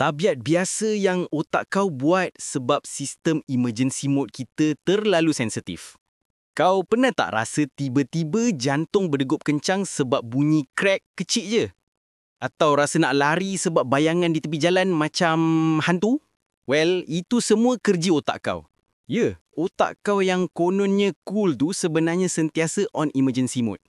Tabiat biasa yang otak kau buat sebab sistem emergency mode kita terlalu sensitif. Kau pernah tak rasa tiba-tiba jantung berdegup kencang sebab bunyi krek kecil je? Atau rasa nak lari sebab bayangan di tepi jalan macam hantu? Well, itu semua kerja otak kau. Ya, otak kau yang kononnya cool tu sebenarnya sentiasa on emergency mode.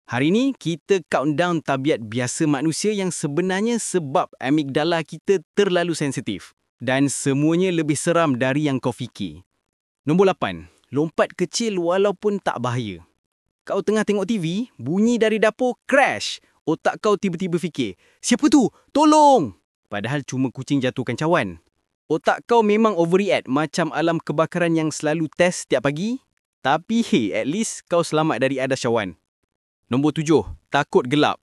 Hari ni, kita countdown tabiat biasa manusia yang sebenarnya sebab amigdala kita terlalu sensitif. Dan semuanya lebih seram dari yang kau fikir. Nombor 8. Lompat kecil walaupun tak bahaya. Kau tengah tengok TV, bunyi dari dapur, crash. Otak kau tiba-tiba fikir, siapa tu? Tolong! Padahal cuma kucing jatuhkan cawan. Otak kau memang overreact macam alam kebakaran yang selalu test setiap pagi. Tapi hey, at least kau selamat dari adas cawan. Nombor 7. Takut gelap.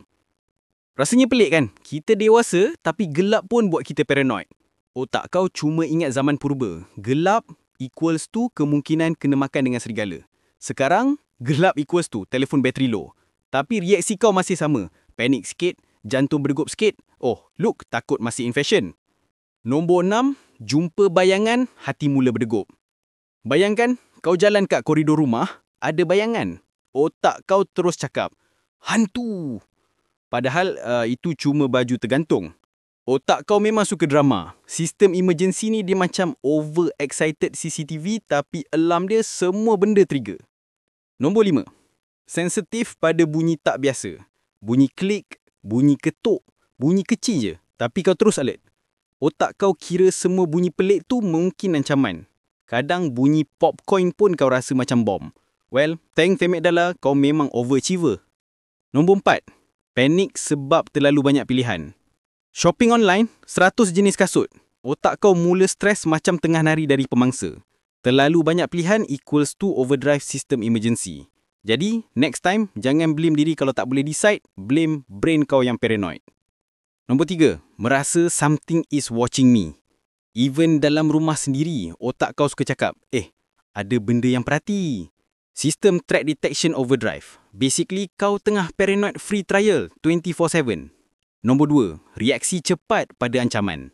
Rasanya pelik kan? Kita dewasa tapi gelap pun buat kita paranoid. Otak kau cuma ingat zaman purba. Gelap equals to kemungkinan kena makan dengan serigala. Sekarang, gelap equals to telefon bateri low. Tapi reaksi kau masih sama. Panik sikit, jantung berdegup sikit. Oh, look, takut masih infection. Nombor 6. Jumpa bayangan, hati mula berdegup. Bayangkan, kau jalan kat koridor rumah, ada bayangan. Otak kau terus cakap, hantu. Padahal itu cuma baju tergantung. Otak kau memang suka drama. Sistem emergency ni dia macam overexcited CCTV tapi alarm dia semua benda trigger. Nombor 5. Sensitif pada bunyi tak biasa. Bunyi klik, bunyi ketuk, bunyi kecil je. Tapi kau terus alert. Otak kau kira semua bunyi pelik tu mungkin ancaman. Kadang bunyi popcorn pun kau rasa macam bom. Well, thanks amigdala, kau memang overachiever. Nombor 4. Panik sebab terlalu banyak pilihan. Shopping online, 100 jenis kasut. Otak kau mula stres macam tengah nari dari pemangsa. Terlalu banyak pilihan equals to overdrive system emergency. Jadi, next time, jangan blame diri kalau tak boleh decide, blame brain kau yang paranoid. Nombor 3. Merasa something is watching me. Even dalam rumah sendiri, otak kau suka cakap, ada benda yang perhati. Sistem threat detection overdrive. Basically, kau tengah paranoid free trial 24/7. Nombor 2. Reaksi cepat pada ancaman.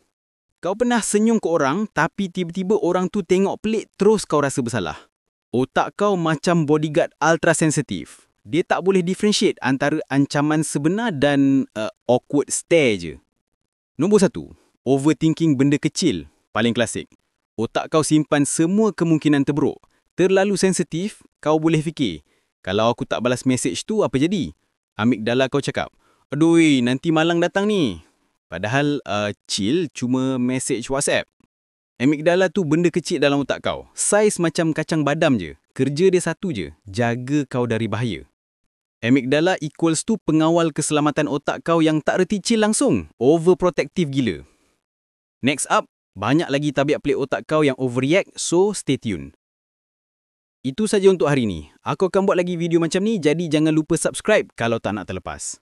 Kau pernah senyum ke orang tapi tiba-tiba orang tu tengok pelik terus kau rasa bersalah. Otak kau macam bodyguard ultra sensitif. Dia tak boleh differentiate antara ancaman sebenar dan awkward stare je. Nombor 1. Overthinking benda kecil. Paling klasik. Otak kau simpan semua kemungkinan terburuk. Terlalu sensitif, kau boleh fikir, kalau aku tak balas mesej tu, apa jadi? Amigdala kau cakap, aduh, nanti malang datang ni. Padahal, chill cuma mesej WhatsApp. Amigdala tu benda kecil dalam otak kau. Saiz macam kacang badam je. Kerja dia satu je, jaga kau dari bahaya. Amigdala equals to pengawal keselamatan otak kau yang tak reti chill langsung. Overprotective gila. Next up, banyak lagi tabiat pelik otak kau yang overreact, so stay tune. Itu saja untuk hari ni. Aku akan buat lagi video macam ni, jadi jangan lupa subscribe kalau tak nak terlepas.